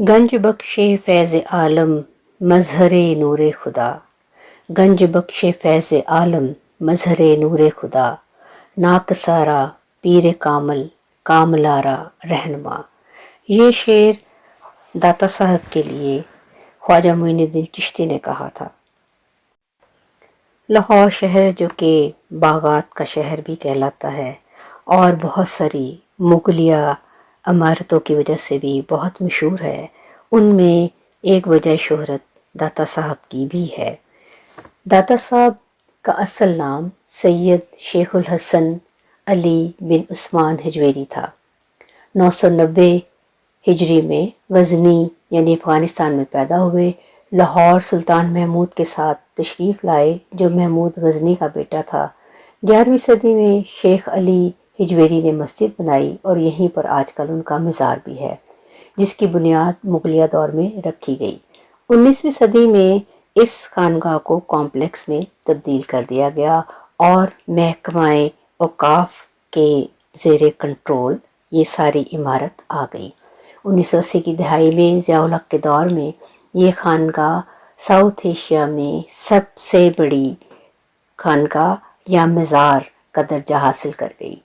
گنج بخش فیض عالم مظہر نور خدا، گنج بخش فیض عالم مظہر نور خدا، ناک سارا پیر کامل کاملارا رہنما۔ یہ شعر داتا صاحب کے لیے خواجہ معین الدین چشتی نے کہا تھا۔ لاہور شہر جو کہ باغات کا شہر بھی کہلاتا ہے اور بہت ساری مغلیہ عمارتوں کی وجہ سے بھی بہت مشہور ہے، ان میں ایک وجہ شہرت داتا صاحب کی بھی ہے۔ داتا صاحب کا اصل نام سید شیخ الحسن علی بن عثمان ہجویری تھا۔ 990 ہجری میں غزنی یعنی افغانستان میں پیدا ہوئے۔ لاہور سلطان محمود کے ساتھ تشریف لائے جو محمود غزنی کا بیٹا تھا۔ 11ویں صدی میں شیخ علی ہجویری نے مسجد بنائی اور یہیں پر آج کل ان کا مزار بھی ہے، جس کی بنیاد مغلیہ دور میں رکھی گئی۔ 19ویں صدی میں اس خانقاہ کو کمپلیکس میں تبدیل کر دیا گیا اور محکمہ اوقاف کے زیر کنٹرول یہ ساری عمارت آ گئی۔ 1980 کی دہائی میں ضیاء الحق کے دور میں یہ خانقاہ ساؤتھ ایشیا میں سب سے بڑی خانقاہ یا مزار کا درجہ حاصل کر گئی۔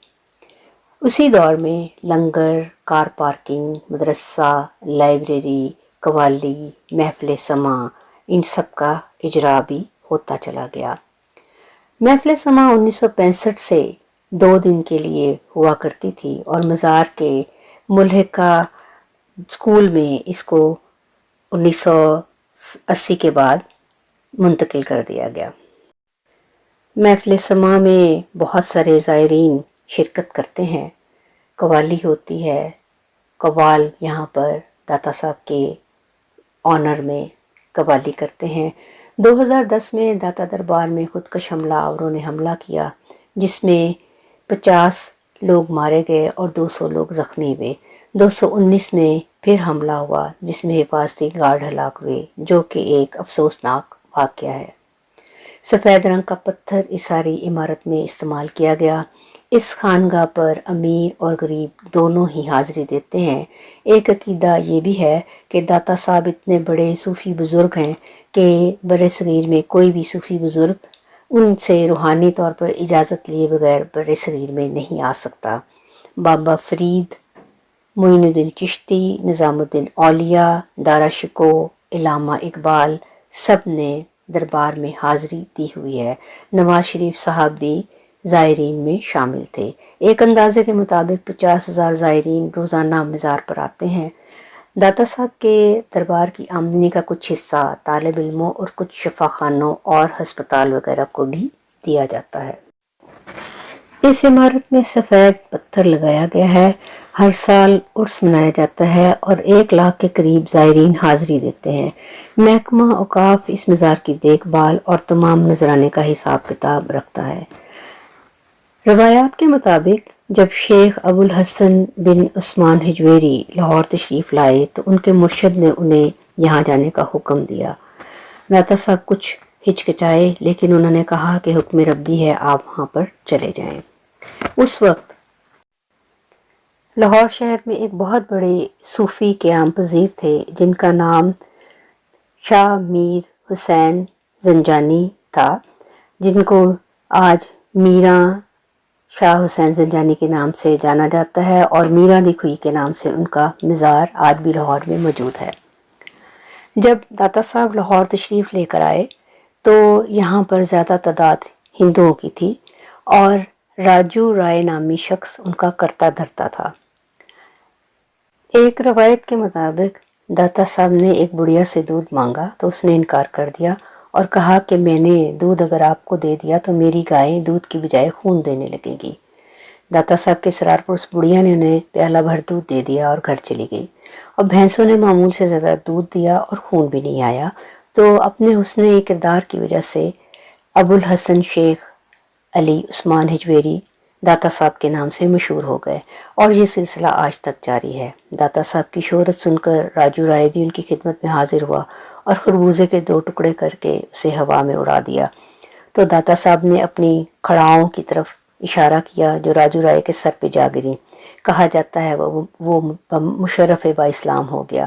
اسی دور میں لنگر، کار پارکنگ، مدرسہ، لائبریری، قوالی، محفل سماع، ان سب کا اجرا بھی ہوتا چلا گیا۔ محفل سماع 1965 سے 2 دن کے لیے ہوا کرتی تھی اور مزار کے ملحقہ اسکول میں اس کو 1980 کے بعد منتقل کر دیا گیا۔ محفل سماع میں بہت سارے زائرین شرکت کرتے ہیں، قوالی ہوتی ہے۔ قوال یہاں پر داتا صاحب کے آنر میں قوالی کرتے ہیں۔ 2010 میں داتا دربار میں خودکش حملہ آوروں نے حملہ کیا، جس میں 50 لوگ مارے گئے اور 200 لوگ زخمی ہوئے۔ 219 میں پھر حملہ ہوا جس میں حفاظتی گارڈ ہلاک ہوئے، جو کہ ایک افسوسناک واقعہ ہے۔ سفید رنگ کا پتھر اس ساری عمارت میں استعمال کیا گیا۔ اس خانقاہ پر امیر اور غریب دونوں ہی حاضری دیتے ہیں۔ ایک عقیدہ یہ بھی ہے کہ داتا صاحب اتنے بڑے صوفی بزرگ ہیں کہ بر صغیر میں کوئی بھی صوفی بزرگ ان سے روحانی طور پر اجازت لیے بغیر بر صغیر میں نہیں آ سکتا۔ بابا فرید، معین الدین چشتی، نظام الدین اولیاء، دارا شکوہ، علامہ اقبال سب نے دربار میں حاضری دی ہوئی ہے۔ نواز شریف صاحب بھی زائرین میں شامل تھے۔ ایک اندازے کے مطابق 50,000 زائرین روزانہ مزار پر آتے ہیں۔ داتا صاحب کے دربار کی آمدنی کا کچھ حصہ طالب علموں اور کچھ شفا خانوں اور ہسپتال وغیرہ کو بھی دیا جاتا ہے۔ اس عمارت میں سفید پتھر لگایا گیا ہے۔ ہر سال عرس منایا جاتا ہے اور 1 لاکھ کے قریب زائرین حاضری دیتے ہیں۔ محکمہ اوقاف اس مزار کی دیکھ بھال اور تمام نذرانے کا حساب کتاب رکھتا ہے۔ روایات کے مطابق جب شیخ ابو الحسن بن عثمان ہجویری لاہور تشریف لائے تو ان کے مرشد نے انہیں یہاں جانے کا حکم دیا۔ داتا صاحب کچھ ہچکچائے لیکن انہوں نے کہا کہ حکم ربی ہے، آپ وہاں پر چلے جائیں۔ اس وقت لاہور شہر میں ایک بہت بڑے صوفی قیام پذیر تھے جن کا نام شاہ میر حسین زنجانی تھا، جن کو آج میراں شاہ حسین زنجانی کے نام سے جانا جاتا ہے اور میراں دی کھوئی کے نام سے ان کا مزار آج بھی لاہور میں موجود ہے۔ جب داتا صاحب لاہور تشریف لے کر آئے تو یہاں پر زیادہ تعداد ہندوؤں کی تھی اور راجو رائے نامی شخص ان کا کرتا دھرتا تھا۔ ایک روایت کے مطابق داتا صاحب نے ایک بڑھیا سے دودھ مانگا تو اس نے انکار کر دیا اور کہا کہ میں نے دودھ اگر آپ کو دے دیا تو میری گائیں دودھ کی بجائے خون دینے لگے گی۔ داتا صاحب کے اصرار پر اس بڑھیا نے انہیں پیالہ بھر دودھ دے دیا اور گھر چلی گئی، اور بھینسوں نے معمول سے زیادہ دودھ دیا اور خون بھی نہیں آیا، تو اپنے حسن کردار کی وجہ سے ابو الحسن شیخ علی عثمان ہجویری داتا صاحب کے نام سے مشہور ہو گئے اور یہ سلسلہ آج تک جاری ہے۔ داتا صاحب کی شہرت سن کر راجو رائے بھی ان کی خدمت میں حاضر ہوا اور خربوزے کے 2 ٹکڑے کر کے اسے ہوا میں اڑا دیا تو داتا صاحب نے اپنی کھڑاؤں کی طرف اشارہ کیا جو راجو رائے کے سر پہ جا گریں۔ کہا جاتا ہے وہ مشرف با اسلام ہو گیا۔